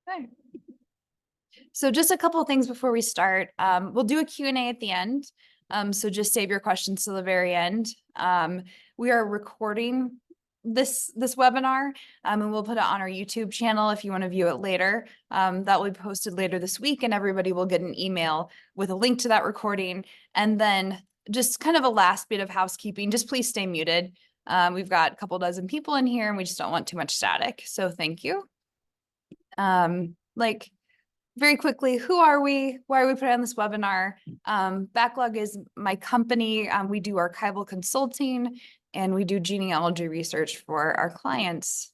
Okay. So just a couple of things before we start. We'll do a Q&A at the end. So just save your questions to the very end. We are recording this webinar, and we'll put it on our YouTube channel if you want to view it later. That will be posted later this week, and everybody will get an email with a link to that recording. And then just kind of a last bit of housekeeping, just please stay muted. We've got a couple dozen people in here, and we just don't want too much static. So thank you. Very quickly, who are we? Why are we putting on this webinar? Backlog is my company. We do archival consulting and we do genealogy research for our clients.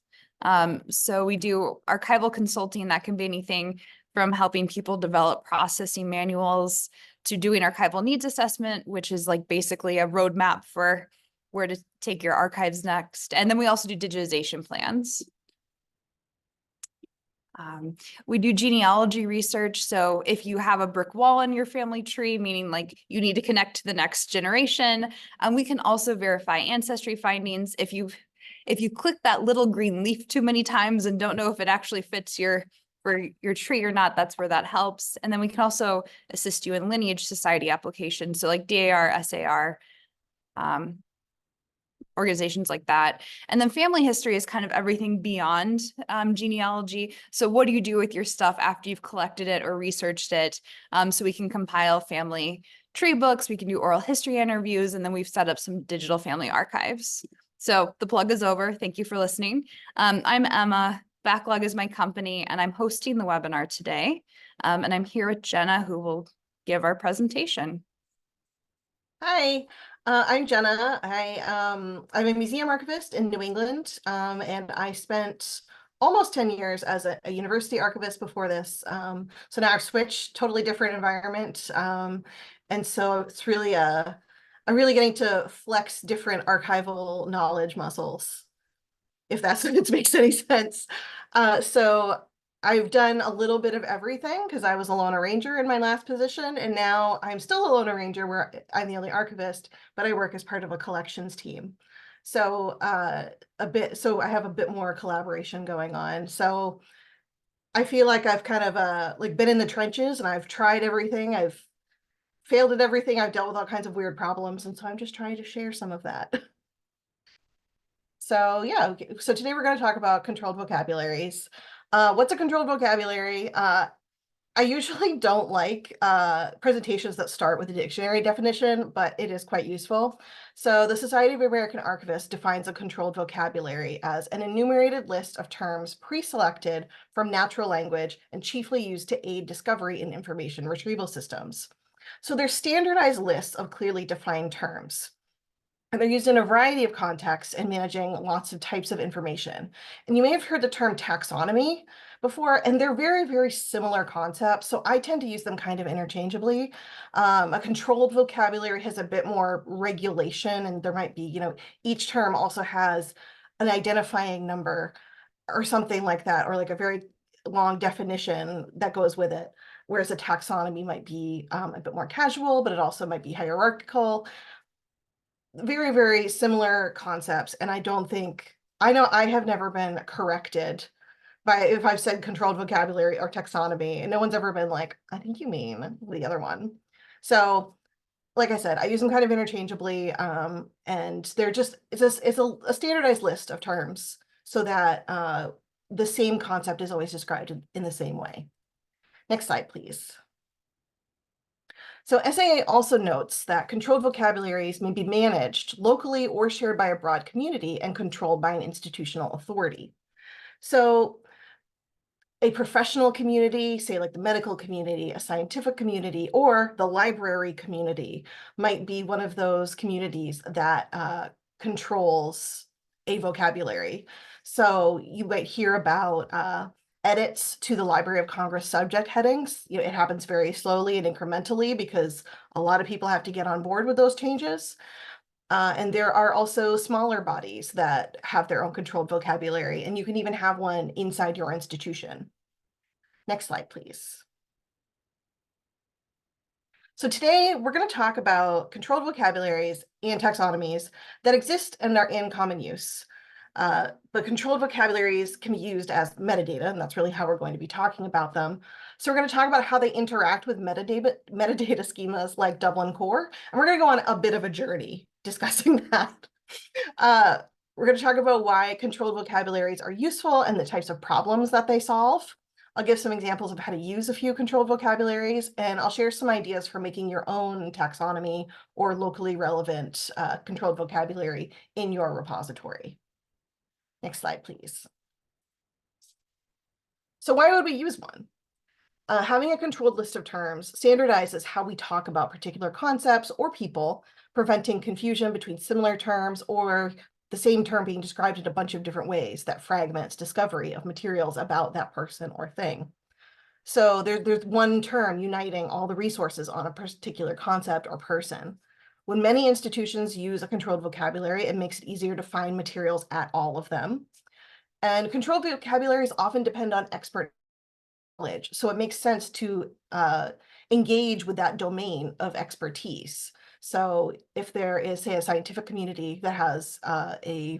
So we do archival consulting. That can be anything from helping people develop processing manuals to doing archival needs assessment, which is like basically a roadmap for where to take your archives next. And then we also do digitization plans. We do genealogy research. So if you have a brick wall in your family tree, meaning like you need to connect to the next generation, we can also verify ancestry findings. If you click that little green leaf too many times and don't know if it actually fits your tree or not, that's where that helps. And then we can also assist you in lineage society applications. So like DAR, SAR, organizations like that. And then family history is kind of everything beyond genealogy. So what do you do with your stuff after you've collected it or researched it? So we can compile family tree books, we can do oral history interviews, and then we've set up some digital family archives. So the plug is over. Thank you for listening. I'm Emma. Backlog is my company, and I'm hosting the webinar today. And I'm here with Jenna, who will give our presentation. Hi, I'm Jenna. I'm a museum archivist in New England, and I spent almost 10 years as a university archivist before this. So now I've switched, totally different environment. And so it's really, I'm really getting to flex different archival knowledge muscles, if it makes any sense. So I've done a little bit of everything because I was a lone ranger in my last position, and now I'm still a lone ranger where I'm the only archivist, but I work as part of a collections team. So I have a bit more collaboration going on. So I feel like I've kind of like been in the trenches and I've tried everything. I've failed at everything. I've dealt with all kinds of weird problems, and so I'm just trying to share some of that. So yeah, okay. So today we're going to talk about controlled vocabularies. What's a controlled vocabulary? I usually don't like presentations that start with a dictionary definition, but it is quite useful. So the Society of American Archivists defines a controlled vocabulary as an enumerated list of terms pre-selected from natural language and chiefly used to aid discovery in information retrieval systems. So they're standardized lists of clearly defined terms. And they're used in a variety of contexts and managing lots of types of information. And you may have heard the term taxonomy before, and they're very, very similar concepts. So I tend to use them kind of interchangeably. A controlled vocabulary has a bit more regulation, and there might be, each term also has an identifying number or something like that, or like a very long definition that goes with it. Whereas a taxonomy might be a bit more casual, but it also might be hierarchical. Very, very similar concepts. And I know I have never been corrected by if I've said controlled vocabulary or taxonomy, and no one's ever been like, I think you mean the other one. So like I said, I use them kind of interchangeably, and they're just, it's a standardized list of terms so that the same concept is always described in the same way. Next slide, please. So SAA also notes that controlled vocabularies may be managed locally or shared by a broad community and controlled by an institutional authority. So a professional community, say like the medical community, a scientific community, or the library community might be one of those communities that controls a vocabulary. So you might hear about edits to the Library of Congress subject headings. It happens very slowly and incrementally because a lot of people have to get on board with those changes. And there are also smaller bodies that have their own controlled vocabulary, and you can even have one inside your institution. Next slide, please. So today we're going to talk about controlled vocabularies and taxonomies that exist and are in common use. But controlled vocabularies can be used as metadata, and that's really how we're going to be talking about them. So we're going to talk about how they interact with metadata schemas like Dublin Core, and we're going to go on a bit of a journey discussing that. We're going to talk about why controlled vocabularies are useful and the types of problems that they solve. I'll give some examples of how to use a few controlled vocabularies, and I'll share some ideas for making your own taxonomy or locally relevant controlled vocabulary in your repository. Next slide, please. So why would we use one? Having a controlled list of terms standardizes how we talk about particular concepts or people, preventing confusion between similar terms or the same term being described in a bunch of different ways that fragments discovery of materials about that person or thing. So there's one term uniting all the resources on a particular concept or person. When many institutions use a controlled vocabulary, it makes it easier to find materials at all of them. And controlled vocabularies often depend on expert knowledge, so it makes sense to engage with that domain of expertise. So if there is, say, a scientific community that has a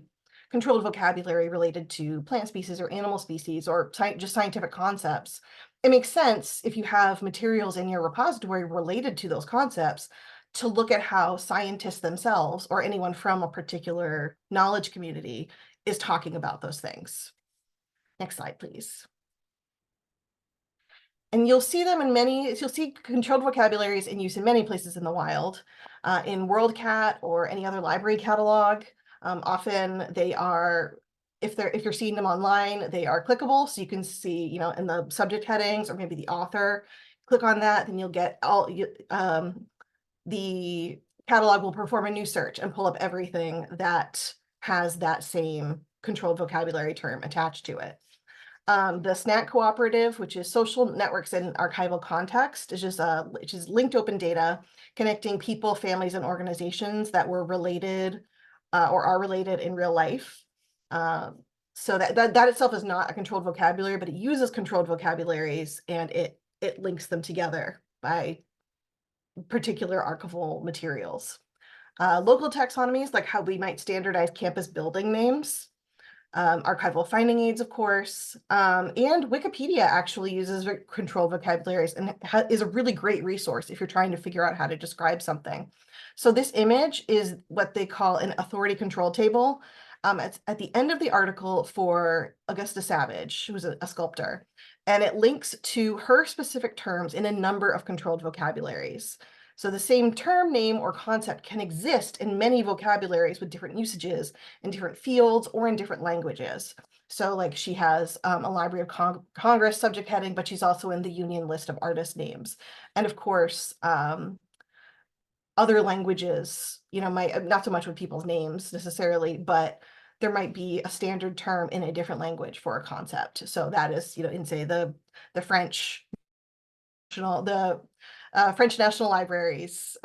controlled vocabulary related to plant species or animal species or just scientific concepts, it makes sense if you have materials in your repository related to those concepts to look at how scientists themselves or anyone from a particular knowledge community is talking about those things. Next slide, please. And you'll see them in you'll see controlled vocabularies in use in many places in the wild, in WorldCat or any other library catalog. Often they are, if you're seeing them online, they are clickable. So you can see, in the subject headings or maybe the author, click on that, then you'll get the catalog will perform a new search and pull up everything that has that same controlled vocabulary term attached to it. The SNAC cooperative, which is social networks in archival context, is which is linked open data connecting people, families, and organizations that were related or are related in real life. So that itself is not a controlled vocabulary, but it uses controlled vocabularies and it links them together by particular archival materials. Local taxonomies, like how we might standardize campus building names. Archival finding aids, of course, and Wikipedia actually uses controlled vocabularies and is a really great resource if you're trying to figure out how to describe something. So this image is what they call an authority control table. It's at the end of the article for Augusta Savage, who was a sculptor, and it links to her specific terms in a number of controlled vocabularies. So the same term, name, or concept can exist in many vocabularies with different usages in different fields or in different languages. So like she has a Library of Congress subject heading, but she's also in the Union list of artist names. And of course, other languages, might not so much with people's names necessarily, but there might be a standard term in a different language for a concept. So that is, in say the French, French National Libraries,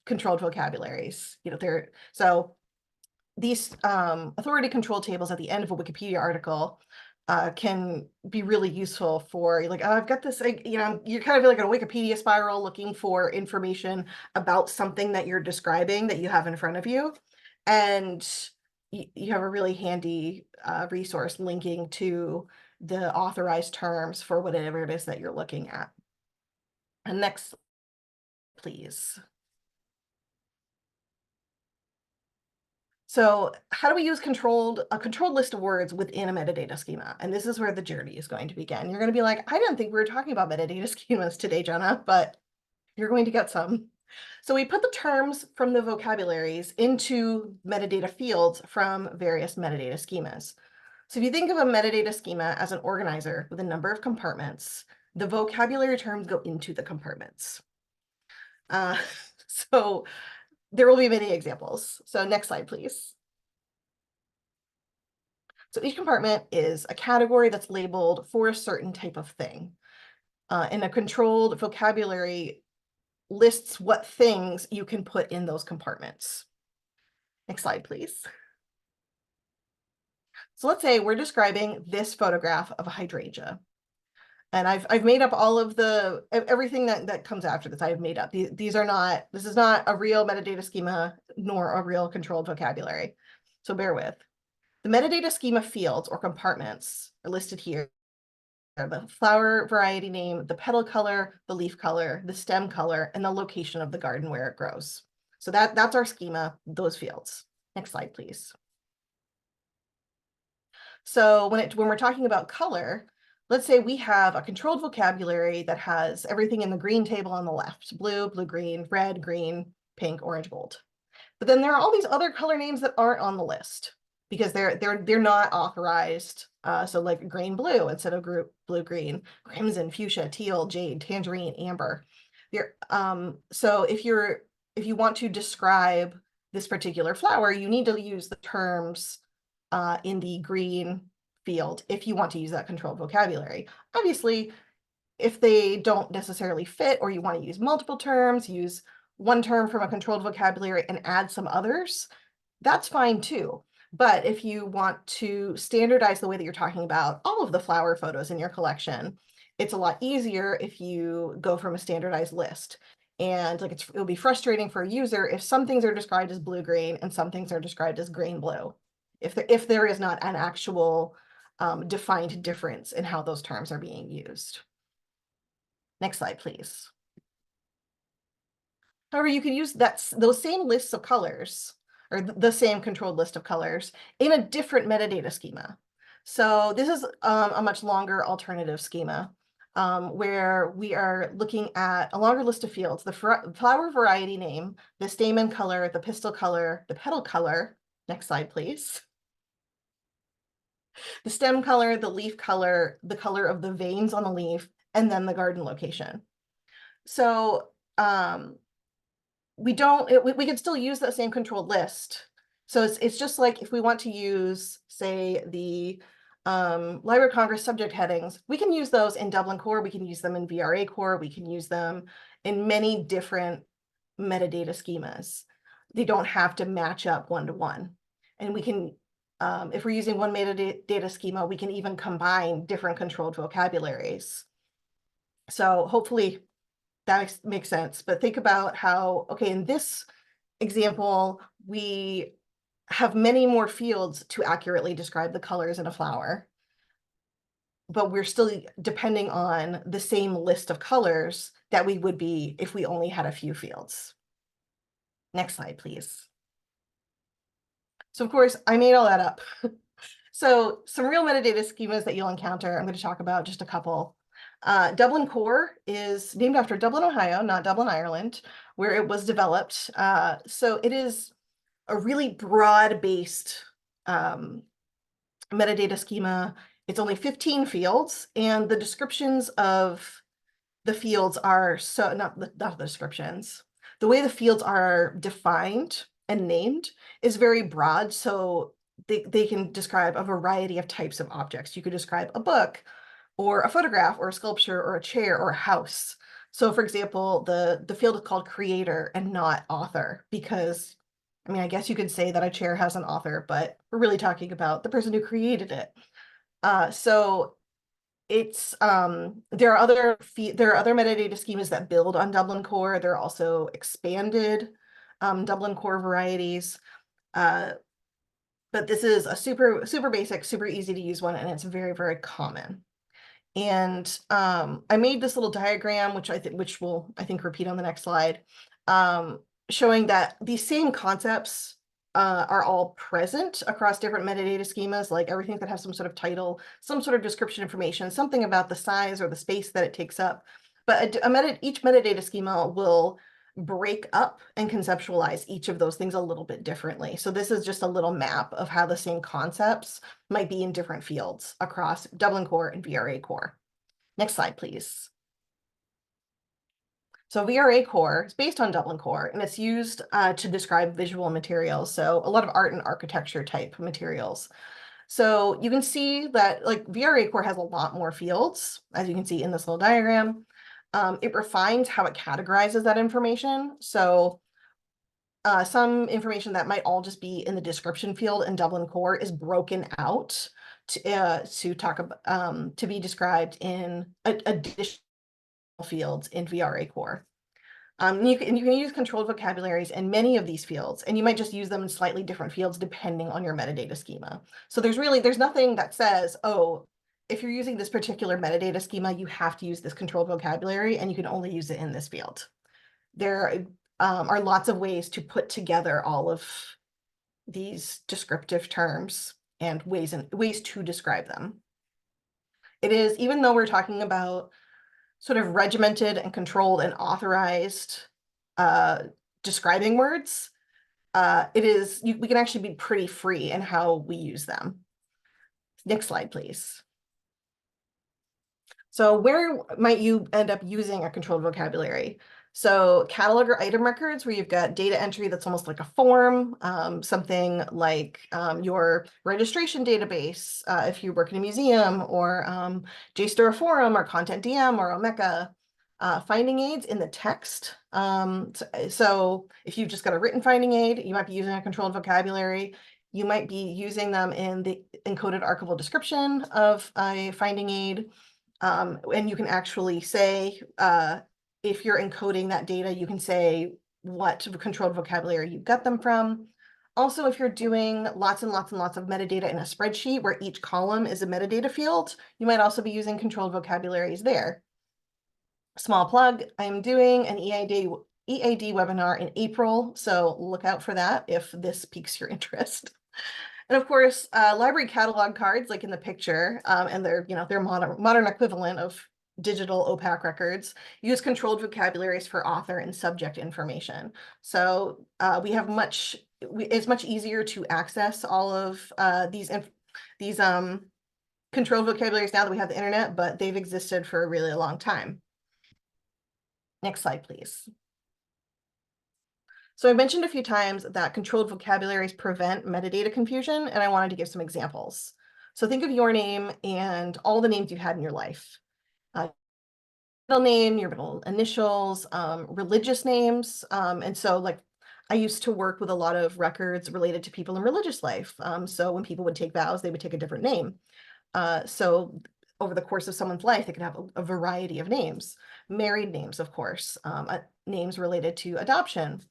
controlled vocabularies, so these authority control tables at the end of a Wikipedia article can be really useful for like, oh, I've got this, you're kind of like a Wikipedia spiral looking for information about something that you're describing that you have in front of you. And you have a really handy resource linking to the authorized terms for whatever it is that you're looking at. And next, please. So how do we use a controlled list of words within a metadata schema? And this is where the journey is going to begin. You're going to be like, I didn't think we were talking about metadata schemas today, Jenna, but you're going to get some. So we put the terms from the vocabularies into metadata fields from various metadata schemas. So if you think of a metadata schema as an organizer with a number of compartments, the vocabulary terms go into the compartments. So there will be many examples. So next slide, please. So each compartment is a category that's labeled for a certain type of thing. And a controlled vocabulary lists what things you can put in those compartments. Next slide, please. So let's say we're describing this photograph of a hydrangea. And I've made up all of everything that comes after this. I've made up. This is not a real metadata schema nor a real controlled vocabulary. So bear with. The metadata schema fields or compartments are listed here. The flower variety name, the petal color, the leaf color, the stem color, and the location of the garden where it grows. So that's our schema, those fields. Next slide, please. So when we're talking about color, let's say we have a controlled vocabulary that has everything in the green table on the left: blue, blue-green, red, green, pink, orange, gold. But then there are all these other color names that aren't on the list because they're not authorized. So like green blue instead of blue green, crimson, fuchsia, teal, jade, tangerine, amber. So if you want to describe this particular flower, you need to use the terms in the green field if you want to use that controlled vocabulary. Obviously, if they don't necessarily fit, or you want to use multiple terms, use one term from a controlled vocabulary and add some others, that's fine too. But if you want to standardize the way that you're talking about all of the flower photos in your collection, it's a lot easier if you go from a standardized list. And like it'll be frustrating for a user if some things are described as blue-green and some things are described as green-blue, if there is not an actual defined difference in how those terms are being used. Next slide, please. However, you can use those same lists of colors, or the same controlled list of colors, in a different metadata schema. So this is a much longer alternative schema where we are looking at a longer list of fields: the flower variety name, the stamen color, the pistil color, the petal color. Next slide, please. The stem color, the leaf color, the color of the veins on the leaf, and then the garden location. So we can still use that same controlled list. So it's just like if we want to use, say, the Library of Congress subject headings, we can use those in Dublin Core, we can use them in VRA Core, we can use them in many different metadata schemas. They don't have to match up one-to-one. And we can, if we're using one metadata schema, we can even combine different controlled vocabularies. So hopefully that makes sense. But think about how, okay, in this example, we have many more fields to accurately describe the colors in a flower, but we're still depending on the same list of colors that we would be if we only had a few fields. Next slide, please. So of course, I made all that up. So some real metadata schemas that you'll encounter, I'm going to talk about just a couple. Dublin Core is named after Dublin, Ohio, not Dublin, Ireland, where it was developed. So it is a really broad-based metadata schema. It's only 15 fields, and the descriptions of the fields are not the descriptions. The way the fields are defined and named is very broad, so they can describe a variety of types of objects. You could describe a book, or a photograph, or a sculpture, or a chair, or a house. So for example, the field is called creator and not author, because, I mean, I guess you could say that a chair has an author, but we're really talking about the person who created it. So it's there are other metadata schemas that build on Dublin Core. There are also expanded Dublin Core varieties. But this is a super basic, super easy to use one, and it's very, very common. And I made this little diagram, which will, I think, repeat on the next slide, showing that these same concepts are all present across different metadata schemas, like everything that has some sort of title, some sort of description information, something about the size or the space that it takes up. But each metadata schema will break up and conceptualize each of those things a little bit differently. So this is just a little map of how the same concepts might be in different fields across Dublin Core and VRA Core. Next slide, please. So VRA Core is based on Dublin Core, and it's used to describe visual materials. So a lot of art and architecture type materials. So you can see that like VRA Core has a lot more fields, as you can see in this little diagram. It refines how it categorizes that information. So some information that might all just be in the description field in Dublin Core is broken out to talk about to be described in additional fields in VRA Core. You can use controlled vocabularies in many of these fields, and you might just use them in slightly different fields depending on your metadata schema. So there's nothing that says, oh, if you're using this particular metadata schema, you have to use this controlled vocabulary and you can only use it in this field. There are lots of ways to put together all of these descriptive terms and ways to describe them. It is, even though we're talking about sort of regimented and controlled and authorized describing words, we can actually be pretty free in how we use them. Next slide, please. So where might you end up using a controlled vocabulary? So catalog or item records, where you've got data entry that's almost like a form, something like your registration database, if you work in a museum, or JSTOR forum, or Content DM, or Omeka. Finding aids in the text. So if you've just got a written finding aid, you might be using a controlled vocabulary. You might be using them in the encoded archival description of a finding aid. And you can actually say, if you're encoding that data, you can say what controlled vocabulary you got them from. Also, if you're doing lots and lots and lots of metadata in a spreadsheet where each column is a metadata field, you might also be using controlled vocabularies there. Small plug, I'm doing an EAD webinar in April, so look out for that if this piques your interest. And of course, library catalog cards, like in the picture, and they're modern equivalent of digital OPAC records, use controlled vocabularies for author and subject information. So it's much easier to access all of these controlled vocabularies now that we have the internet, but they've existed for a really long time. Next slide, please. So I mentioned a few times that controlled vocabularies prevent metadata confusion, and I wanted to give some examples. So think of your name and all the names you've had in your life. Middle name, your middle initials, religious names. And so like I used to work with a lot of records related to people in religious life. So when people would take vows, they would take a different name. So over the course of someone's life, they could have a variety of names. Married names, of course, names related to adoption.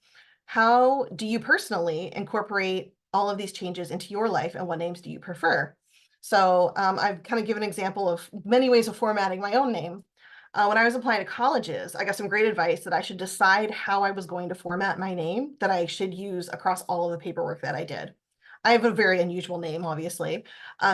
How do you personally incorporate all of these changes into your life, and what names do you prefer? So I've kind of given an example of many ways of formatting my own name. When I was applying to colleges, I got some great advice that I should decide how I was going to format my name that I should use across all of the paperwork that I did. I have a very unusual name, obviously.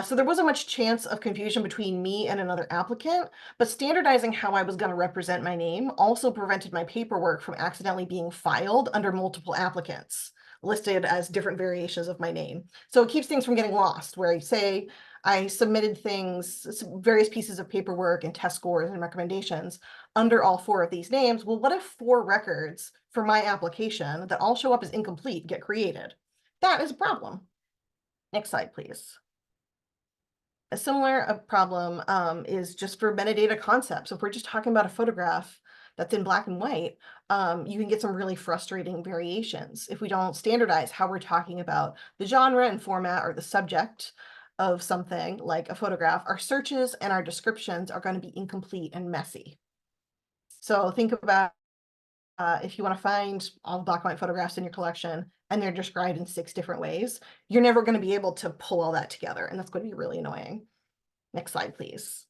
So there wasn't much chance of confusion between me and another applicant, but standardizing how I was going to represent my name also prevented my paperwork from accidentally being filed under multiple applicants, listed as different variations of my name. So it keeps things from getting lost, where I say I submitted various pieces of paperwork and test scores and recommendations under all 4 of these names. Well, what if 4 records for my application that all show up as incomplete get created? That is a problem. Next slide, please. A similar problem is just for metadata concepts. If we're just talking about a photograph that's in black and white, you can get some really frustrating variations if we don't standardize how we're talking about the genre and format or the subject of something like a photograph. Our searches and our descriptions are going to be incomplete and messy. So think about if you want to find all the black and white photographs in your collection and they're described in 6 different ways, you're never going to be able to pull all that together, and that's going to be really annoying. Next slide, please.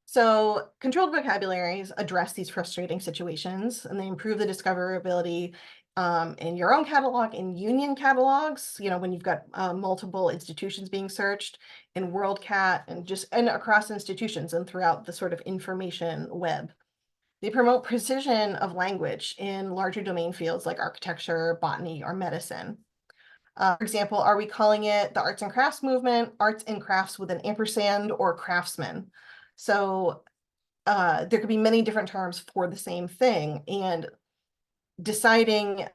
So controlled vocabularies address these frustrating situations, and they improve the discoverability in your own catalog, in union catalogs, when you've got multiple institutions being searched, in WorldCat, and across institutions and throughout the sort of information web. They promote precision of language in larger domain fields like architecture, botany, or medicine. For example, are we calling it the arts and crafts movement, arts and crafts with an ampersand, or craftsman? So there could be many different terms for the same thing, and deciding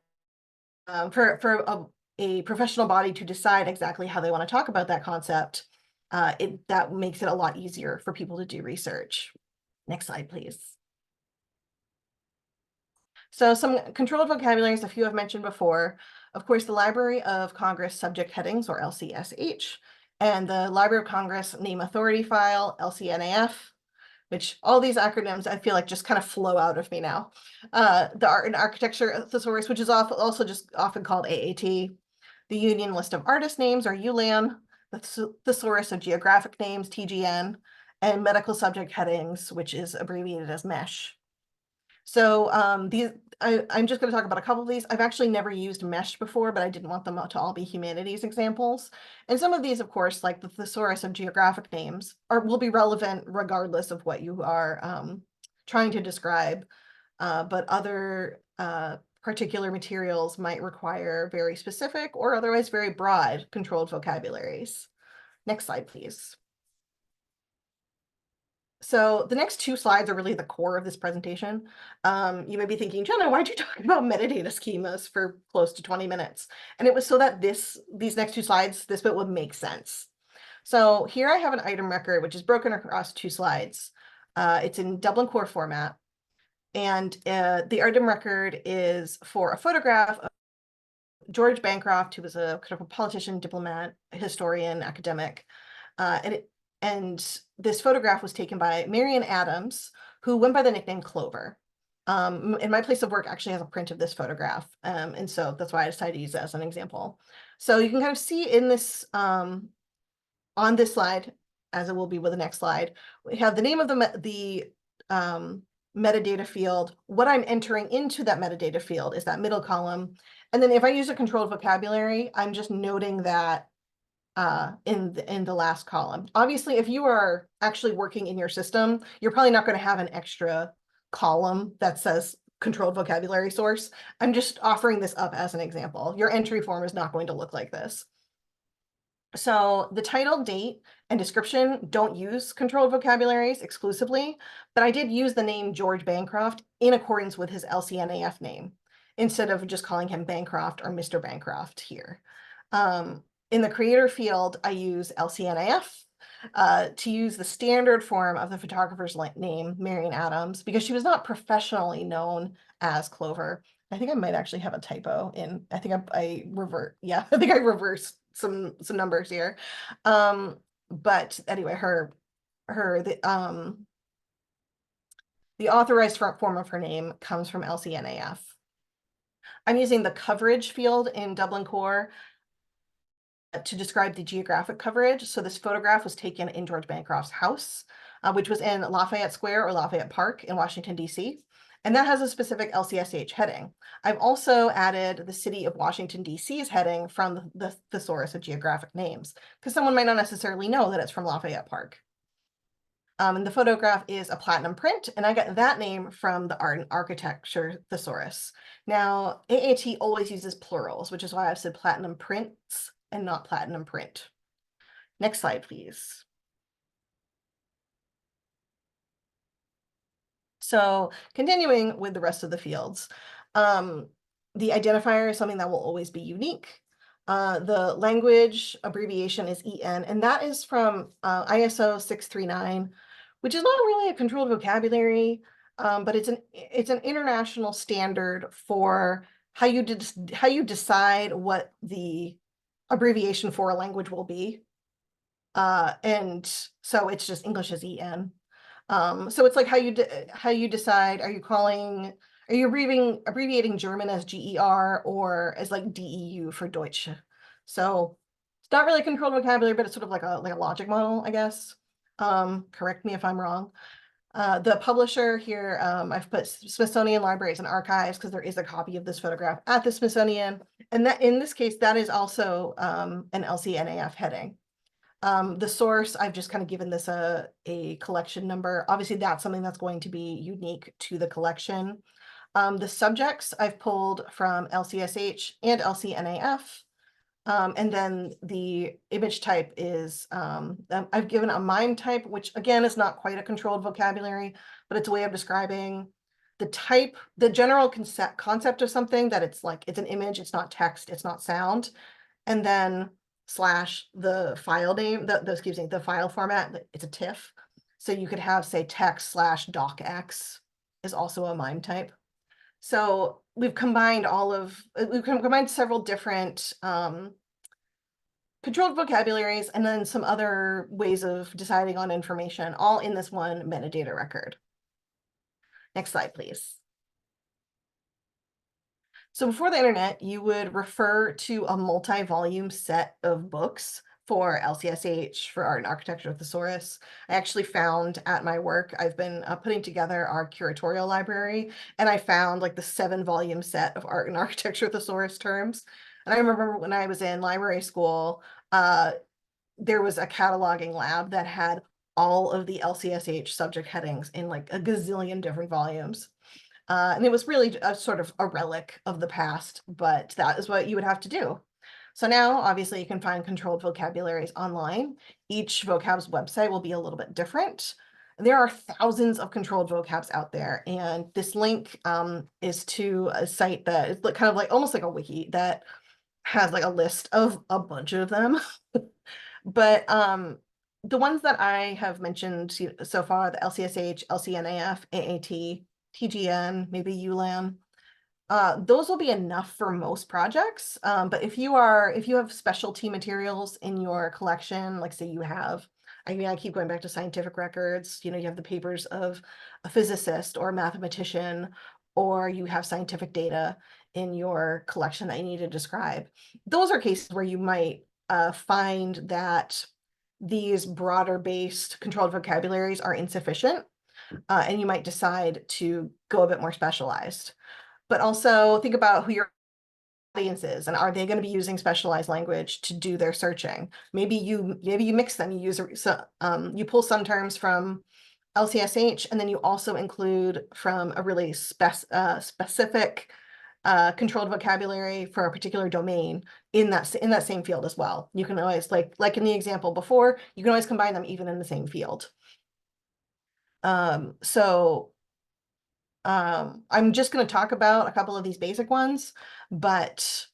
for a professional body to decide exactly how they want to talk about that concept, that makes it a lot easier for people to do research. Next slide, please. So some controlled vocabularies, a few I've mentioned before. Of course, the Library of Congress subject headings, or LCSH, and the Library of Congress name authority file, LCNAF. which all these acronyms I feel like just kind of flow out of me now. The Art and Architecture Thesaurus, which is also just often called AAT. The Union List of Artist Names, or ULAN. The Thesaurus of Geographic Names, TGN. And Medical Subject Headings, which is abbreviated as MESH. So I'm just going to talk about a couple of these. I've actually never used MESH before, but I didn't want them to all be humanities examples. And some of these, of course, like the Thesaurus of Geographic Names, will be relevant regardless of what you are trying to describe. But other particular materials might require very specific or otherwise very broad controlled vocabularies. Next slide, please. So the next two slides are really the core of this presentation. You may be thinking, Jenna, why'd you talk about metadata schemas for close to 20 minutes? And it was so that these next two slides, this bit would make sense. So here I have an item record, which is broken across two slides. It's in Dublin core format. And the item record is for a photograph of George Bancroft, who was a kind of a politician, diplomat, historian, academic. And this photograph was taken by Marian Adams, who went by the nickname Clover. And my place of work actually has a print of this photograph. And so that's why I decided to use it as an example. So you can kind of see in this, on this slide, as it will be with the next slide, we have the name of the metadata field. What I'm entering into that metadata field is that middle column. And then if I use a controlled vocabulary, I'm just noting that in the last column. Obviously, if you are actually working in your system, you're probably not going to have an extra column that says controlled vocabulary source. I'm just offering this up as an example. Your entry form is not going to look like this. So the title, date, and description don't use controlled vocabularies exclusively, but I did use the name George Bancroft in accordance with his LCNAF name, instead of just calling him Bancroft or Mr. Bancroft here. In the creator field, I use LCNAF to use the standard form of the photographer's name, Marian Adams, because she was not professionally known as Clover. I think I might actually have a typo in, I think I reversed some numbers here. But anyway, the authorized form of her name comes from LCNAF. I'm using the coverage field in Dublin Core to describe the geographic coverage. So this photograph was taken in George Bancroft's house, which was in Lafayette Square or Lafayette Park in Washington, D.C. And that has a specific LCSH heading. I've also added the city of Washington, D.C.'s heading from the Thesaurus of Geographic Names, because someone might not necessarily know that it's from Lafayette Park. And the photograph is a platinum print, and I got that name from the Art and Architecture Thesaurus. Now, AAT always uses plurals, which is why I've said platinum prints and not platinum print. Next slide, please. So continuing with the rest of the fields, the identifier is something that will always be unique. The language abbreviation is EN, and that is from ISO 639, which is not really a controlled vocabulary, but it's an international standard for how you decide what the abbreviation for a language will be. And so it's just English as EN. So it's like how you decide, are you abbreviating German as GER or as like DEU for Deutsch? So it's not really controlled vocabulary, but it's sort of like a logic model, I guess. Correct me if I'm wrong. The publisher here, I've put Smithsonian Libraries and Archives because there is a copy of this photograph at the Smithsonian. And that in this case, that is also an LCNAF heading. The source, I've just kind of given this a collection number. Obviously, that's something that's going to be unique to the collection. The subjects I've pulled from LCSH and LCNAF. And then the image type is, I've given a MIME type, which again is not quite a controlled vocabulary, but it's a way of describing the type, the general concept of something, that it's like, it's an image, it's not text, it's not sound. And then slash the file name, the file format, it's a TIFF. So you could have, say, text / docx is also a MIME type. So we've combined several different controlled vocabularies, and then some other ways of deciding on information, all in this one metadata record. Next slide, please. So before the internet, you would refer to a multi-volume set of books for LCSH, for Art and Architecture Thesaurus. I actually found at my work, I've been putting together our curatorial library, and I found like the 7-volume set of Art and Architecture Thesaurus terms. And I remember when I was in library school, there was a cataloging lab that had all of the LCSH subject headings in like a gazillion different volumes. And it was really a sort of a relic of the past, but that is what you would have to do. So now, obviously, you can find controlled vocabularies online. Each vocab's website will be a little bit different. There are thousands of controlled vocabs out there, and this link is to a site that is kind of like almost like a wiki that has like a list of a bunch of them. But the ones that I have mentioned so far, the LCSH, LCNAF, AAT, TGN, maybe ULAN, those will be enough for most projects. But if you have specialty materials in your collection, like say you have, I mean, I keep going back to scientific records, you have the papers of a physicist or a mathematician, or you have scientific data in your collection that you need to describe. Those are cases where you might find that these broader based controlled vocabularies are insufficient, and you might decide to go a bit more specialized. But also think about who your audience is, and are they going to be using specialized language to do their searching? Maybe you mix them. You pull some terms from LCSH, and then you also include from a really specific controlled vocabulary for a particular domain in that same field as well. You can always, like in the example before, you can always combine them even in the same field. I'm just going to talk about a couple of these basic ones, but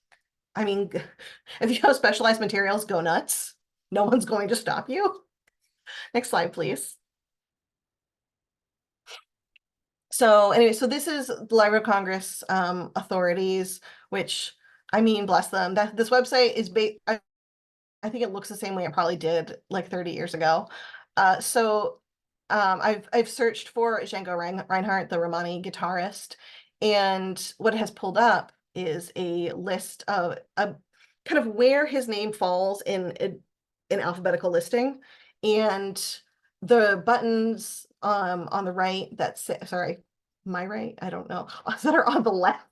I mean, if you have specialized materials, go nuts. No one's going to stop you. Next slide, please. So anyway, so this is the Library of Congress authorities, which, I mean, bless them. This website is I think it looks the same way it probably did like 30 years ago. I've searched for Django Reinhardt, the Romani guitarist, and what it has pulled up is a list of kind of where his name falls in alphabetical listing, and the buttons on the right that say, sorry, my right, I don't know, that are on the left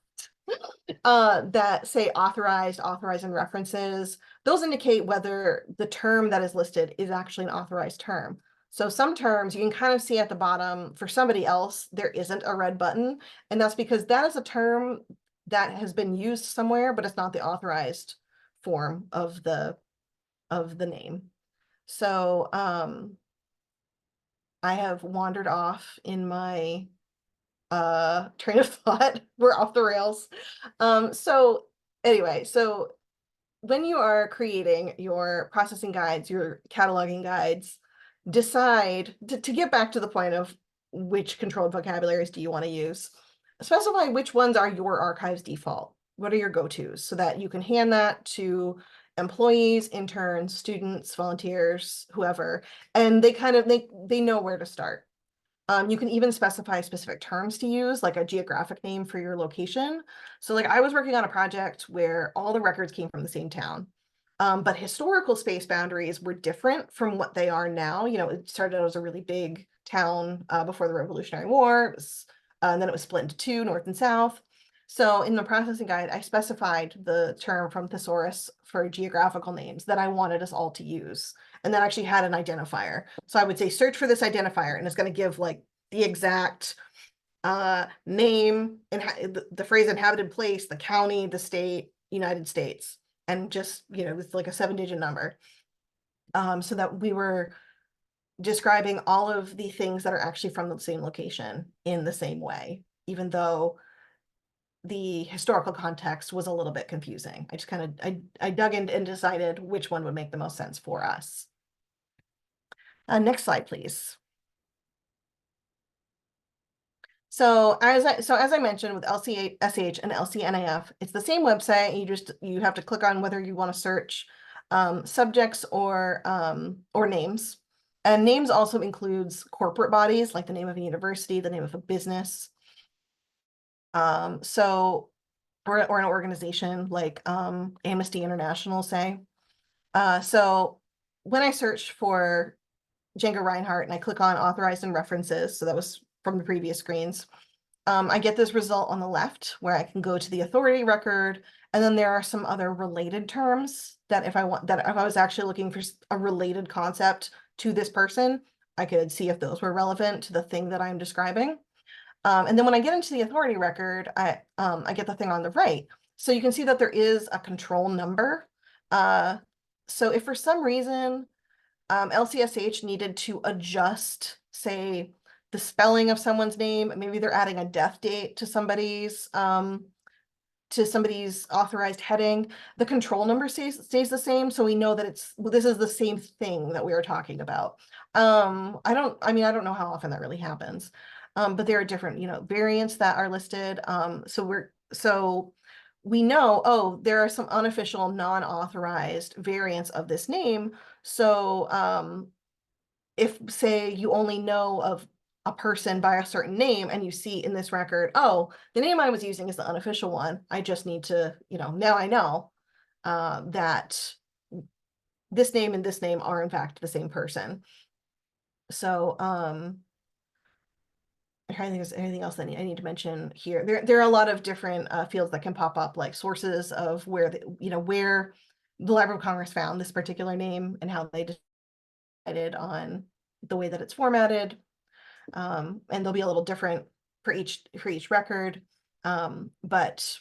that say authorized, and references, those indicate whether the term that is listed is actually an authorized term. So some terms you can kind of see at the bottom, for somebody else, there isn't a red button. And that's because that is a term that has been used somewhere, but it's not the authorized form of the name. So I have wandered off in my train of thought. We're off the rails. So anyway, so when you are creating your processing guides, your cataloging guides, decide to get back to the point of which controlled vocabularies do you want to use. Specify which ones are your archive's default. What are your go-tos, so that you can hand that to employees, interns, students, volunteers, whoever, and they know where to start. You can even specify specific terms to use, like a geographic name for your location. So like I was working on a project where all the records came from the same town. But historical space boundaries were different from what they are now. It started out as a really big town before the Revolutionary War, and then it was split into two, north and south. So in the processing guide, I specified the term from Thesaurus for geographical names that I wanted us all to use, and that actually had an identifier. So I would say, search for this identifier, and it's going to give like the exact name and the phrase inhabited place, the county, the state, United States, and just, with like a 7-digit number. So that we were describing all of the things that are actually from the same location in the same way, even though the historical context was a little bit confusing. I just kind of, I dug in and decided which one would make the most sense for us. Next slide, please. So as I mentioned with LCSH and LCNAF, it's the same website. You have to click on whether you want to search subjects or names. And names also includes corporate bodies, like the name of a university, the name of a business. So, or an organization like Amnesty International, say. So when I search for Django Reinhardt and I click on authorized and references, so that was from the previous screens, I get this result on the left where I can go to the authority record, and then there are some other related terms that if I was actually looking for a related concept to this person, I could see if those were relevant to the thing that I'm describing. And then when I get into the authority record, I get the thing on the right. So you can see that there is a control number. So if for some reason LCSH needed to adjust, say, the spelling of someone's name, maybe they're adding a death date to somebody's authorized heading, the control number stays the same, so we know that this is the same thing that we are talking about. I don't know how often that really happens. But there are different, variants that are listed. So we know, oh, there are some unofficial, non-authorized variants of this name. So if, say, you only know of a person by a certain name and you see in this record, oh, the name I was using is the unofficial one, I just need to, now I know that this name and this name are in fact the same person. So I'm trying to think if there's anything else that I need to mention here. There are a lot of different fields that can pop up, like sources of where where the Library of Congress found this particular name and how they decided on the way that it's formatted. And they'll be a little different for each record. But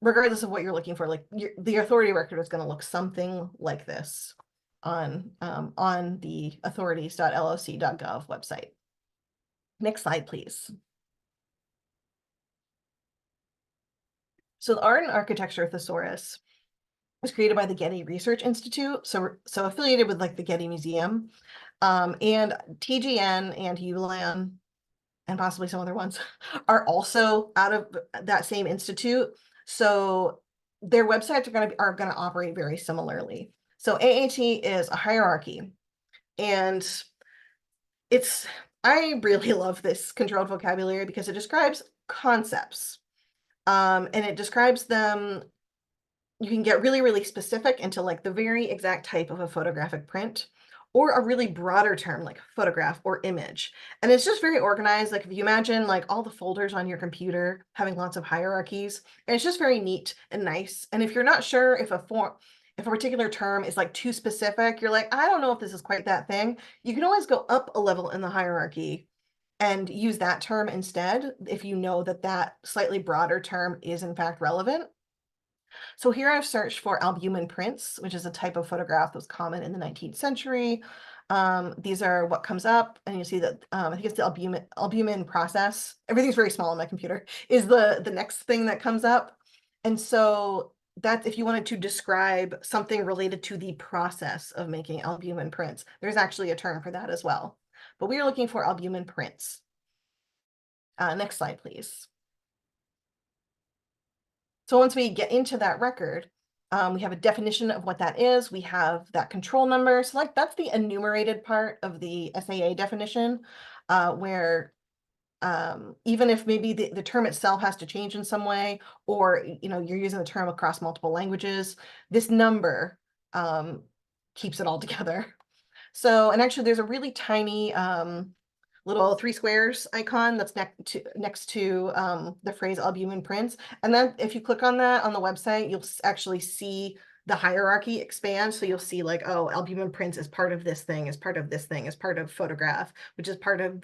regardless of what you're looking for, like the authority record is going to look something like this on the authorities.loc.gov website. Next slide, please. So the Art and Architecture Thesaurus was created by the Getty Research Institute, so affiliated with like the Getty Museum, and TGN and ULAN and possibly some other ones are also out of that same institute. So their websites are gonna operate very similarly. So AAT is a hierarchy, and I really love this controlled vocabulary because it describes concepts. And it describes them, you can get really, really specific into like the very exact type of a photographic print, or a really broader term like photograph or image. And it's just very organized. Like if you imagine like all the folders on your computer having lots of hierarchies, and it's just very neat and nice. And if you're not sure if a particular term is like too specific, you're like, I don't know if this is quite that thing, you can always go up a level in the hierarchy and use that term instead if you know that that slightly broader term is in fact relevant. So here I've searched for albumin prints, which is a type of photograph that was common in the 19th century. These are what comes up, and you see that I think it's the albumin process. Everything's very small on my computer, is the next thing that comes up. And so that's if you wanted to describe something related to the process of making albumin prints, there's actually a term for that as well. But we are looking for albumin prints. Next slide, please. So once we get into that record, we have a definition of what that is. We have that control number. So like that's the enumerated part of the SAA definition, where even if maybe the term itself has to change in some way, or you're using the term across multiple languages, this number keeps it all together. So, and actually there's a really tiny little 3 squares icon that's next to the phrase albumin prints. And then if you click on that on the website, you'll actually see the hierarchy expand. So you'll see like, oh, albumin prints is part of this thing, is part of this thing, is part of photograph, which is part of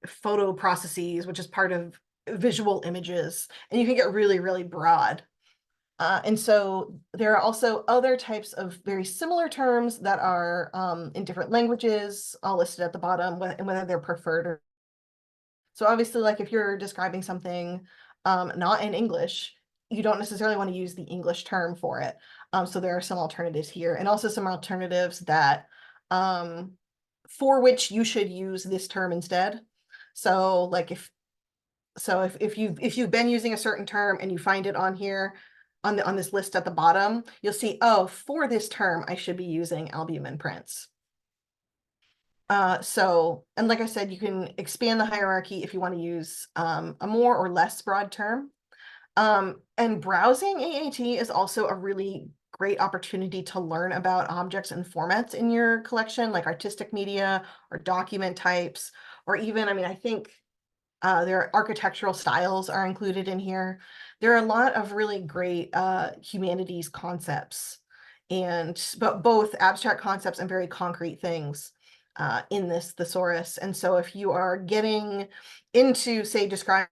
photo processes, which is part of visual images. And you can get really, really broad. And so there are also other types of very similar terms that are in different languages, all listed at the bottom, and whether they're preferred or. So obviously, like if you're describing something not in English, you don't necessarily want to use the English term for it. So there are some alternatives here, and also some alternatives that for which you should use this term instead. So like if you've been using a certain term and you find it on here, on this list at the bottom, you'll see, oh, for this term, I should be using albumin prints. And like I said, you can expand the hierarchy if you want to use a more or less broad term. And browsing AAT is also a really great opportunity to learn about objects and formats in your collection, like artistic media or document types, or even, I mean, I think there are architectural styles are included in here. There are a lot of really great humanities concepts, but both abstract concepts and very concrete things in this thesaurus. And so if you are getting into, say, describing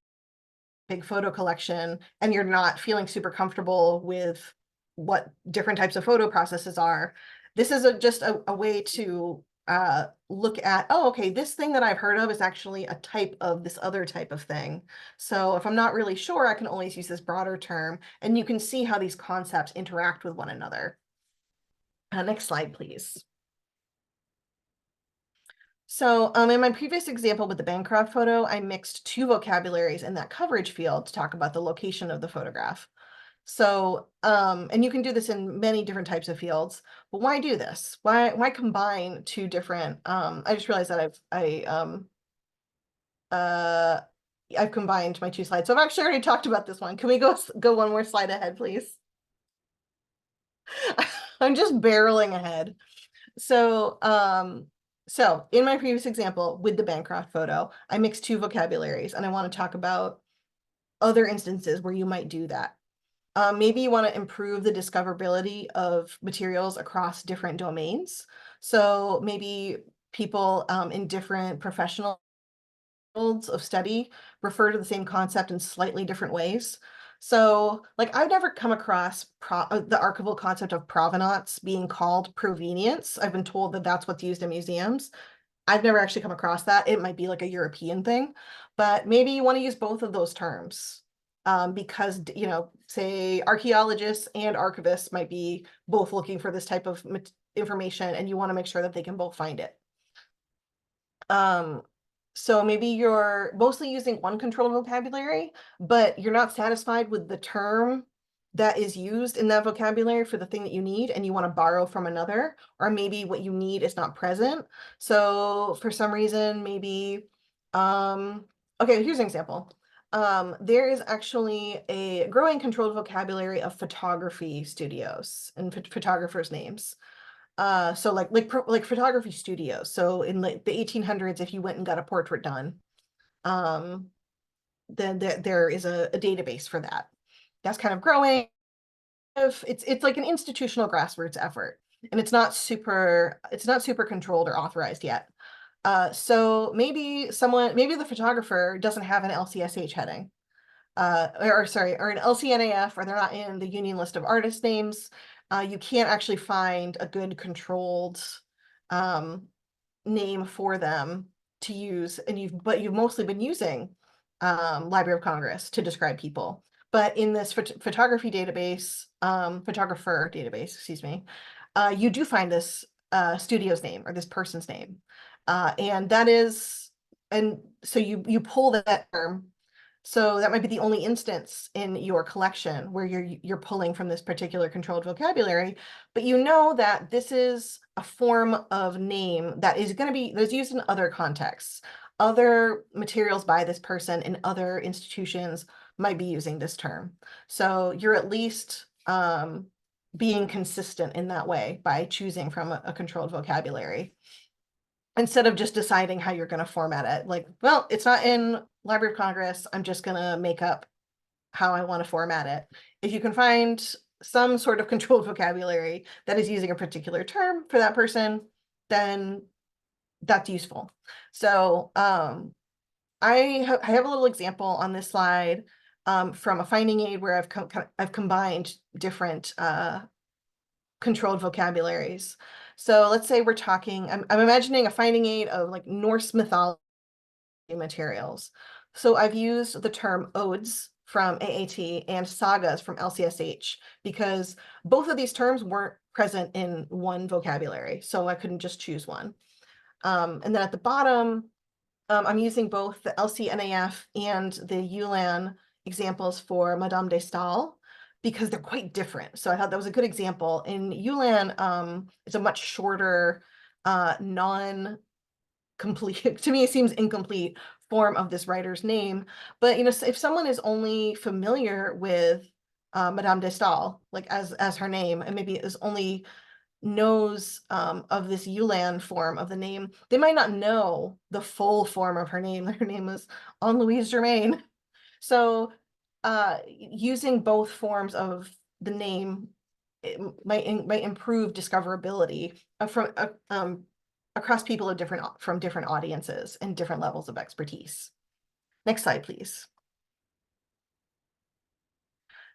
big photo collection and you're not feeling super comfortable with what different types of photo processes are, this is just a way to look at, oh, okay, this thing that I've heard of is actually a type of this other type of thing. So if I'm not really sure, I can always use this broader term, and you can see how these concepts interact with one another. Next slide, please. So in my previous example with the Bancroft photo, I mixed two vocabularies in that coverage field to talk about the location of the photograph. So, and you can do this in many different types of fields, but why do this? Why combine two different, I just realized that I've combined my two slides. So I've actually already talked about this one. Can we go one more slide ahead, please? I'm just barreling ahead. So, so in my previous example with the Bancroft photo, I mixed two vocabularies, and I want to talk about other instances where you might do that. Maybe you want to improve the discoverability of materials across different domains. So maybe people in different professional fields of study refer to the same concept in slightly different ways. So like I've never come across the archival concept of provenance being called provenience. I've been told that that's what's used in museums. I've never actually come across that. It might be like a European thing, but maybe you want to use both of those terms because, you know, say archaeologists and archivists might be both looking for this type of information, and you want to make sure that they can both find it. So maybe you're mostly using one controlled vocabulary, but you're not satisfied with the term that is used in that vocabulary for the thing that you need, and you want to borrow from another, or maybe what you need is not present. So for some reason, maybe, okay, here's an example. There is actually a growing controlled vocabulary of photography studios and photographers' names. So like photography studios. So in like the 1800s, if you went and got a portrait done, then there is a database for that. That's kind of growing. It's like an institutional grassroots effort, and it's not super controlled or authorized yet. So maybe the photographer doesn't have an LCSH heading, or an LCNAF, or they're not in the union list of artist names. You can't actually find a good controlled name for them to use, but you've mostly been using Library of Congress to describe people. But in this photographer database, excuse me, you do find this studio's name or this person's name, and so you pull that term. So that might be the only instance in your collection where you're pulling from this particular controlled vocabulary, but you know that this is a form of name that is that's used in other contexts. Other materials by this person in other institutions might be using this term. So you're at least being consistent in that way by choosing from a controlled vocabulary, instead of just deciding how you're going to format it. Like, well, it's not in Library of Congress, I'm just going to make up how I want to format it. If you can find some sort of controlled vocabulary that is using a particular term for that person, then that's useful. So I have a little example on this slide from a finding aid where I've combined different controlled vocabularies. So let's say we're talking, I'm imagining a finding aid of like Norse mythology materials. So I've used the term odes from AAT and sagas from LCSH because both of these terms weren't present in one vocabulary, so I couldn't just choose one. And then at the bottom, I'm using both the LCNAF and the ULAN examples for Madame de Stael. because they're quite different. So I thought that was a good example. In ULAN, it's a much shorter, non-complete, to me, it seems incomplete form of this writer's name. But, you know, if someone is only familiar with Madame de Stael, like as her name, and maybe is only knows of this ULAN form of the name, they might not know the full form of her name. Her name is Anne-Louise Germain. So using both forms of the name, it might improve discoverability from across people of from different audiences and different levels of expertise. Next slide, please.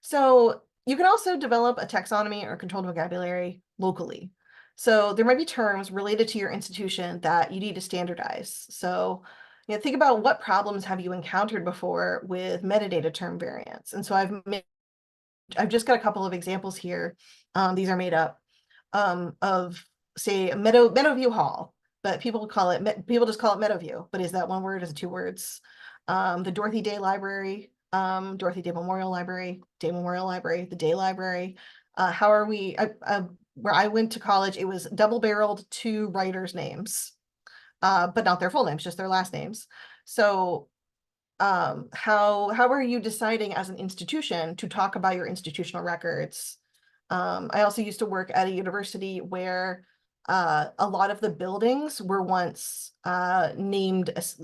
So you can also develop a taxonomy or controlled vocabulary locally. So there might be terms related to your institution that you need to standardize. So, you know, think about what problems have you encountered before with metadata term variants. And so I've just got a couple of examples here. These are made up of, say, Meadowview Hall, but people just call it Meadowview. But is that one word? Is it two words? The Dorothy Day Library, Dorothy Day Memorial Library, the Day Library. How are we? Where I went to college, it was double-barreled two writers' names, but not their full names, just their last names. So how are you deciding as an institution to talk about your institutional records? I also used to work at a university where a lot of the buildings were once named as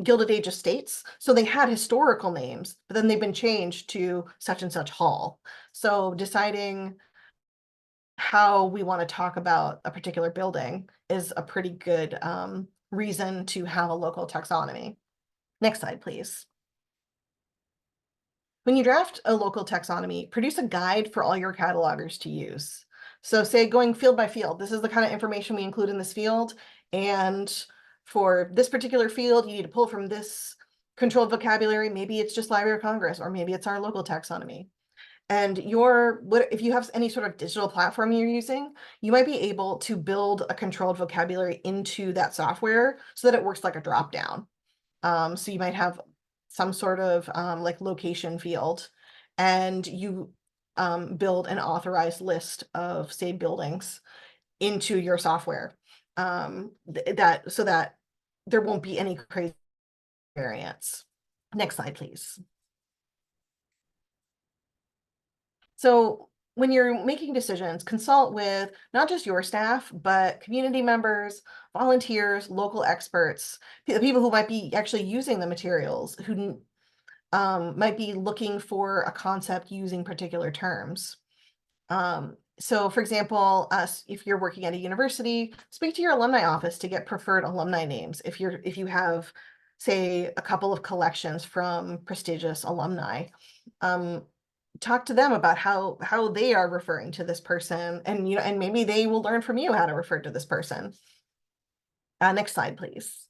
Gilded Age estates. So they had historical names, but then they've been changed to such and such hall. So deciding how we want to talk about a particular building is a pretty good reason to have a local taxonomy. Next slide, please. When you draft a local taxonomy, produce a guide for all your catalogers to use. So say going field by field, this is the kind of information we include in this field. And for this particular field, you need to pull from this controlled vocabulary. Maybe it's just Library of Congress, or maybe it's our local taxonomy. And if you have any sort of digital platform you're using, you might be able to build a controlled vocabulary into that software so that it works like a drop down. So you might have some sort of like location field, and you build an authorized list of, say, buildings into your software, so that there won't be any crazy variance. Next slide, please. So when you're making decisions, consult with not just your staff, but community members, volunteers, local experts, people who might be actually using the materials, who might be looking for a concept using particular terms. So for example, if you're working at a university, speak to your alumni office to get preferred alumni names. If you have, say, a couple of collections from prestigious alumni, talk to them about how they are referring to this person, and and maybe they will learn from you how to refer to this person. Next slide, please.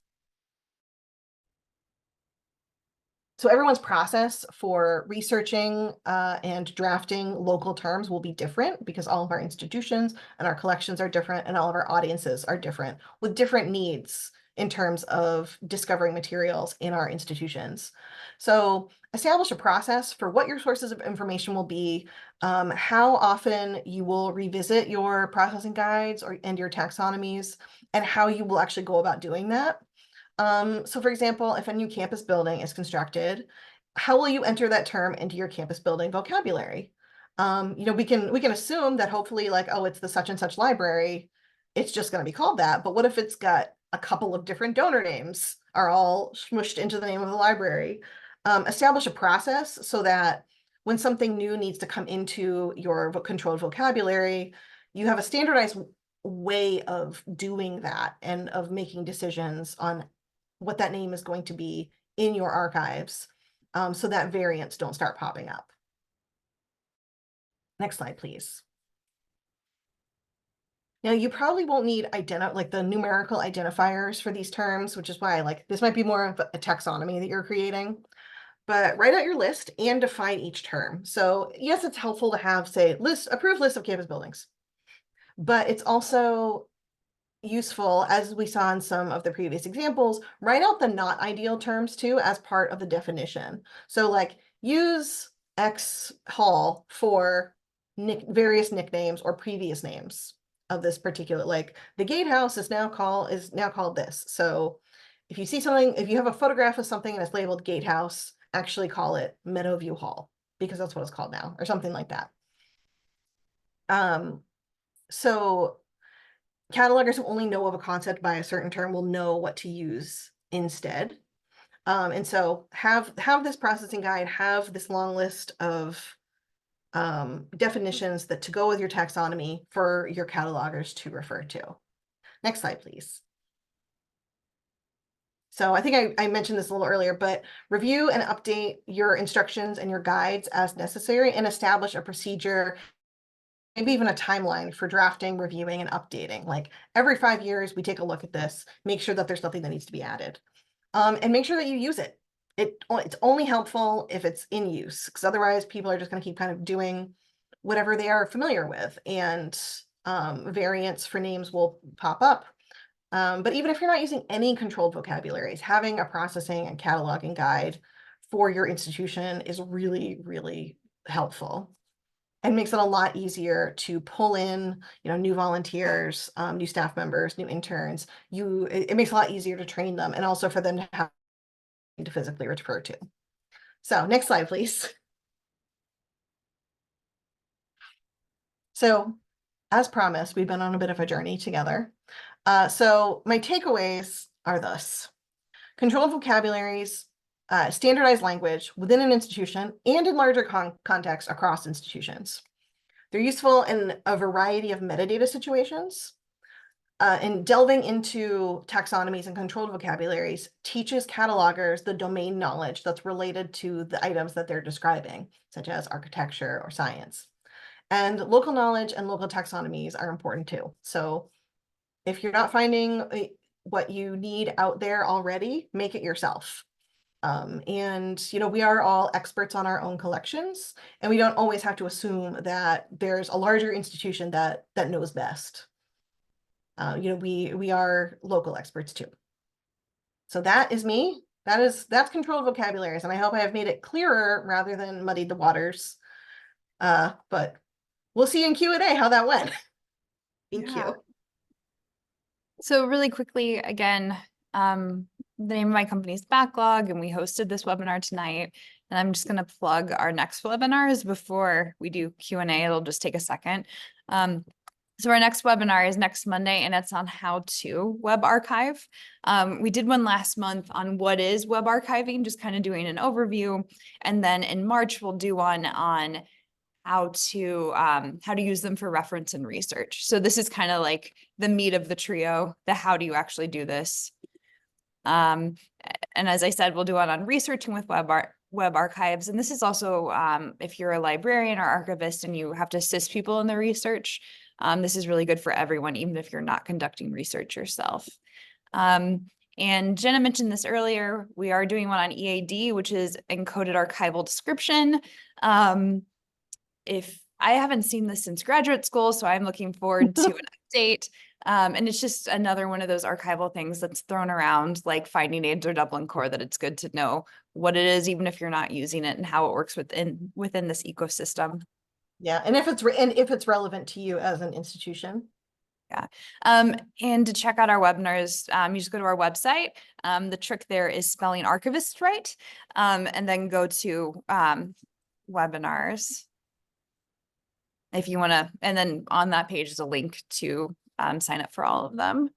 So everyone's process for researching and drafting local terms will be different, because all of our institutions and our collections are different, and all of our audiences are different, with different needs in terms of discovering materials in our institutions. So establish a process for what your sources of information will be, how often you will revisit your processing guides and your taxonomies, and how you will actually go about doing that. So for example, if a new campus building is constructed, how will you enter that term into your campus building vocabulary? We can assume that hopefully, like, oh, it's the such and such library, it's just going to be called that. But what if it's got a couple of different donor names are all smushed into the name of the library? Establish a process so that when something new needs to come into your controlled vocabulary, you have a standardized way of doing that and of making decisions on what that name is going to be in your archives, so that variants don't start popping up. Next slide, please. Now, you probably won't need like the numerical identifiers for these terms, which is why this might be more of a taxonomy that you're creating. But write out your list and define each term. So yes, it's helpful to have, say, approved list of campus buildings, but it's also useful, as we saw in some of the previous examples, write out the not ideal terms too as part of the definition. So use X hall for various nicknames or previous names of this particular, like the gatehouse is now called this. So if you see something, if you have a photograph of something and it's labeled gatehouse, actually call it Meadowview Hall, because that's what it's called now, or something like that. So catalogers who only know of a concept by a certain term will know what to use instead. And so have this processing guide, have this long list of definitions that to go with your taxonomy for your catalogers to refer to. Next slide, please. So I think I mentioned this a little earlier, but review and update your instructions and your guides as necessary, and establish a procedure, maybe even a timeline for drafting, reviewing, and updating. Like every 5 years, we take a look at this, make sure that there's nothing that needs to be added, and make sure that you use it. It's only helpful if it's in use, because otherwise people are just going to keep kind of doing whatever they are familiar with, and variants for names will pop up. But even if you're not using any controlled vocabularies, having a processing and cataloging guide for your institution is really, really helpful, and makes it a lot easier to pull in, new volunteers, new staff members, new interns. It makes it a lot easier to train them, and also for them to have to physically refer to. So next slide, please. So as promised, we've been on a bit of a journey together. So my takeaways are thus: controlled vocabularies, standardized language within an institution and in larger contexts across institutions. They're useful in a variety of metadata situations. And delving into taxonomies and controlled vocabularies teaches catalogers the domain knowledge that's related to the items that they're describing, such as architecture or science. And local knowledge and local taxonomies are important too. So if you're not finding what you need out there already, make it yourself. And we are all experts on our own collections, and we don't always have to assume that there's a larger institution that knows best. We are local experts too. So that is me. That's controlled vocabularies, and I hope I have made it clearer rather than muddied the waters. But we'll see in Q&A how that went. Thank you. So really quickly, again, the name of my company is Backlog, and we hosted this webinar tonight. And I'm just going to plug our next webinars before we do Q&A. It'll just take a second. So our next webinar is next Monday, and it's on how to web archive. We did one last month on what is web archiving, just kind of doing an overview. And then in March, we'll do one on how to use them for reference and research. So this is kind of like the meat of the trio, the how do you actually do this. And as I said, we'll do it on researching with web archives. And this is also if you're a librarian or archivist and you have to assist people in the research, this is really good for everyone, even if you're not conducting research yourself. And Jenna mentioned this earlier, we are doing one on EAD, which is encoded archival description. If I haven't seen this since graduate school, so I'm looking forward to an update. And it's just another one of those archival things that's thrown around, like finding aids or Dublin core, that it's good to know what it is, even if you're not using it, and how it works within this ecosystem. Yeah, and if it's relevant to you as an institution. Yeah. And to check out our webinars, you just go to our website. The trick there is spelling archivist right, and then go to webinars if you want to, and then on that page is a link to sign up for all of them.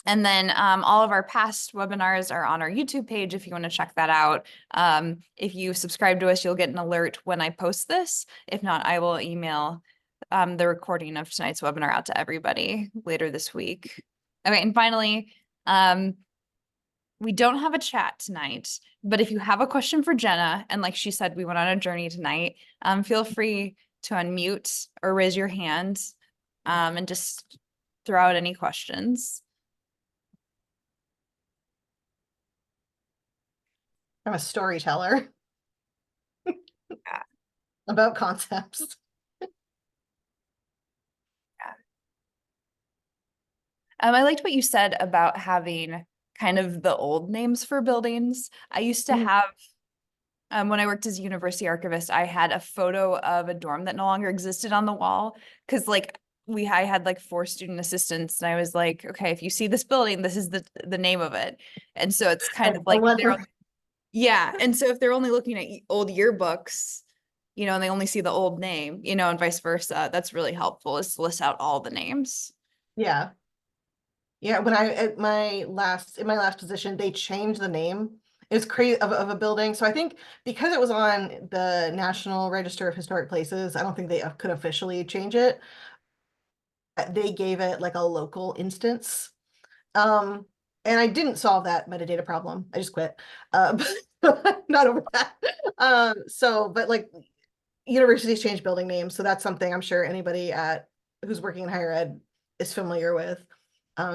And then all of our past webinars are on our YouTube page if you want to check that out. If you subscribe to us, you'll get an alert when I post this. If not, I will email the recording of tonight's webinar out to everybody later this week. Okay, and finally, we don't have a chat tonight, but if you have a question for Jenna, and like she said, we went on a journey tonight, feel free to unmute or raise your hand and just throw out any questions. I'm a storyteller about concepts. I liked what you said about having kind of the old names for buildings. I used to have when I worked as a university archivist, I had a photo of a dorm that no longer existed on the wall because like I had like 4 student assistants, and I was like, okay, if you see this building, this is the name of it. And so it's kind of I like want they're them. yeah. And so if they're only looking at old yearbooks, and they only see the old name, and vice versa, that's really helpful is to list out all the names. Yeah. Yeah, when I at my last in my last position, they changed the name. It was crazy of a building. So I think because it was on the National Register of Historic Places, I don't think they could officially change it. They gave it like a local instance. And I didn't solve that metadata problem. I just quit. But not over that. But like universities change building names, so that's something I'm sure anybody who's working in higher ed is familiar with.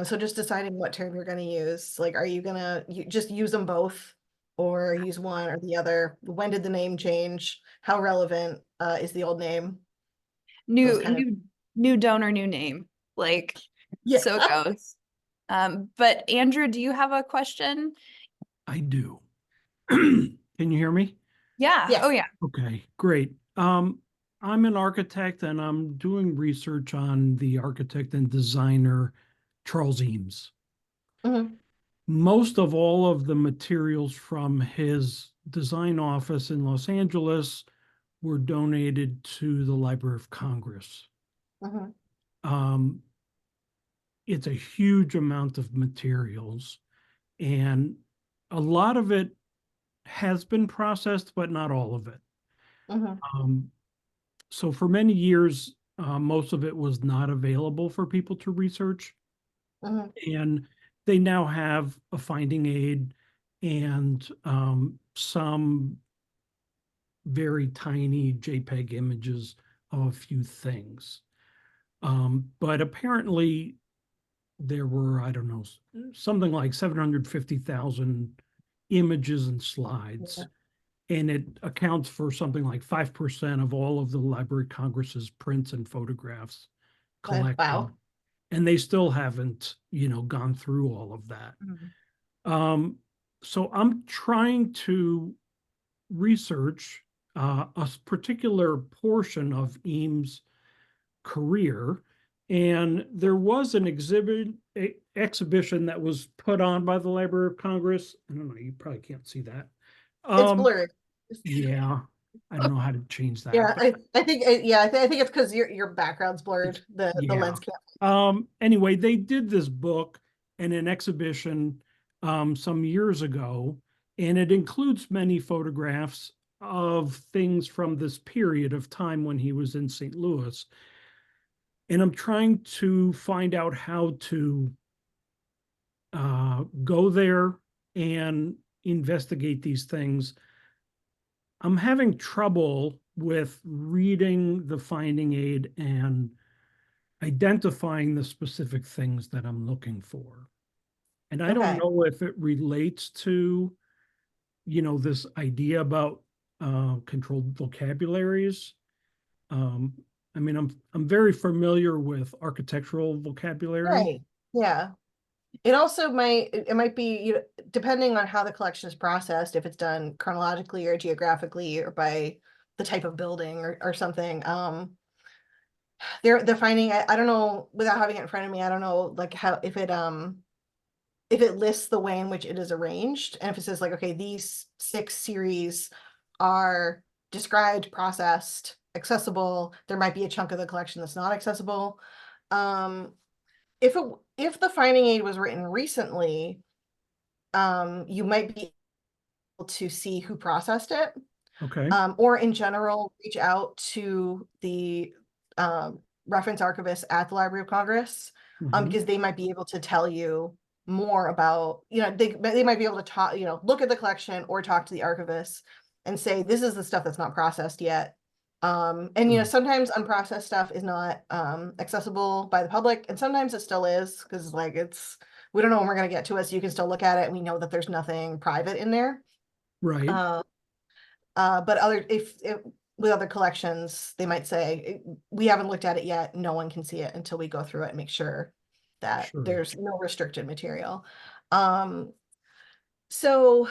So just deciding what term you're going to use. Like, are you going to just use them both or use one or the other? When did the name change? How relevant is the old name? Those New kind of, new donor, new name. Like yeah. so it goes. But Andrew, do you have a question? I do. Can you hear me? Yeah. Yes. Oh yeah. Okay, great. I'm an architect and I'm doing research on the architect and designer Charles Eames. Mhm. Most of all of the materials from his design office in Los Angeles were donated to the Library of Congress. Mhm. Um, it's a huge amount of materials, and a lot of it has been processed, but not all of it. Mhm. So for many years, most of it was not available for people to research. Mhm. And they now have a finding aid and some very tiny JPEG images of a few things. But apparently there were, I don't know, something like 750,000 images and Yeah. slides. And it accounts for something like 5% of all of the Library of Congress's prints and photographs collected. Wow. And they still haven't, gone through all of that. Mhm. So I'm trying to research a particular portion of Eames' career. And there was an exhibition that was put on by the Library of Congress. I don't know, you probably can't see that. It's Um, blurry. yeah, I don't know how to change that, Yeah, but I think I think it's because your background's blurred. The yeah. lens can't. Anyway, they did this book in an exhibition some years ago, and it includes many photographs of things from this period of time when he was in St. Louis. And I'm trying to find out how to go there and investigate these things. I'm having trouble with reading the finding aid and identifying the specific things that I'm looking for. And I don't Okay. know if it relates to, this idea about controlled vocabularies. Um, I mean, I'm very familiar with architectural vocabulary. Right. Yeah. It might be, depending on how the collection is processed, if it's done chronologically or geographically or by the type of building or something. They're finding, I don't know, without having it in front of me, I don't know like how if it lists the way in which it is arranged, and if it says like, okay, these 6 series are described, processed, accessible, there might be a chunk of the collection that's not accessible. Um, if the finding aid was written recently, you might be able to see who processed it, Okay. or in general, reach out to the reference archivist at the Library of Congress, Mhm. because they might be able to tell you more about, they might be able to talk, look at the collection or talk to the archivist and say, this is the stuff that's not processed yet. And Sure. sometimes unprocessed stuff is not accessible by the public, and sometimes it still is, because like we don't know when we're going to get to it, so you can still look at it and we know that there's nothing private in there. Right. But if with other collections, they might say, we haven't looked at it yet, no one can see it until we go through it and make sure that Sure. there's no restricted material. So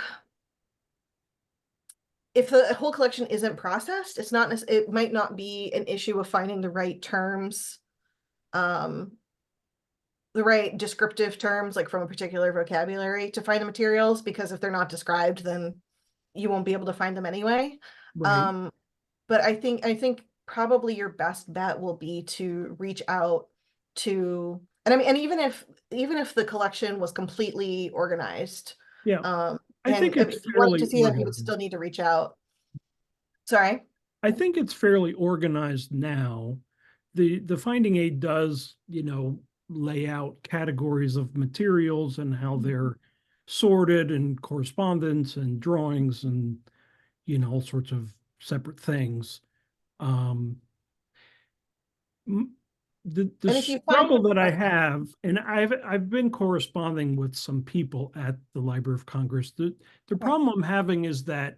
if the whole collection isn't processed, it's not, it might not be an issue of finding the right terms, the right descriptive terms, like from a particular vocabulary to find the materials, because if they're not described, then you won't be able to find them anyway. Right. But I think probably your best bet will be to reach out to, and I mean, and even if the collection was completely organized, Yeah. I think and it's if you wanted to fairly see them, you would organized. still need to reach out. Sorry. I think it's fairly organized now. The finding aid does, lay out categories of materials and how they're sorted and correspondence and drawings and, all sorts of separate things. Um, the And if you find struggle that I something like that, have, and I've been corresponding with some people at the Library of Congress. The okay. problem I'm having is that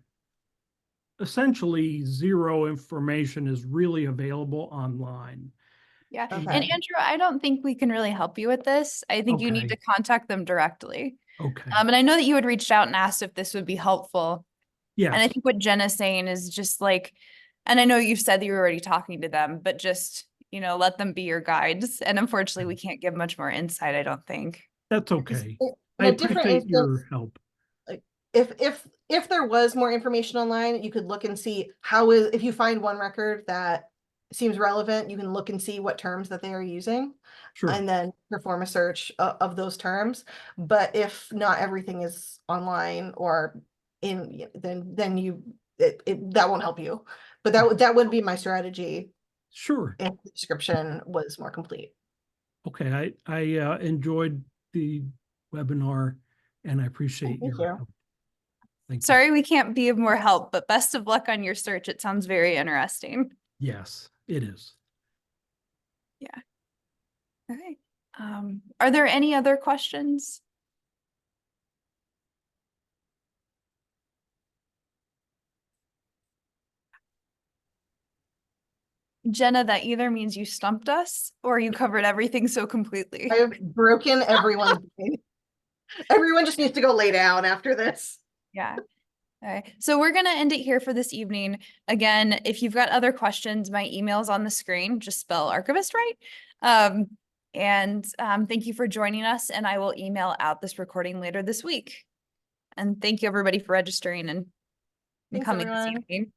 essentially zero information is really available online. Yeah. And Okay. Andrew, I don't think we can really help you with this. I think you need Okay. to contact them directly. Okay. And I know that you had reached out and asked if this would be helpful. And I Yes. think what Jenna's saying is just like, and I know you've said that you were already talking to them, but just, let them be your guides. And unfortunately, we can't give much more insight, I don't think. That's okay. In I a different appreciate instance, your help. like if there was more information online, you could look and see if you find one record that seems relevant, you can look and see what terms that they are using, Sure. and then perform a search of those terms. But if not everything is online or in, then that won't help you. But that would be my strategy Sure. if the description was more complete. Okay. I enjoyed the webinar and I appreciate Thank your you. help. Thank you. Sorry, we can't be of more help, but best of luck on your search. It sounds very interesting. Yes, it is. Yeah. Okay. Are there any other questions? Jenna, that either means you stumped us or you covered everything so completely. I have broken everyone's brain. Everyone just needs to go lay down after this. Yeah. All right. So we're going to end it here for this evening. Again, if you've got other questions, my email's on the screen. Just spell archivist right. Thank you for joining us, and I will email out this recording later this week. And thank you everybody for registering and Thanks, coming this everyone. evening.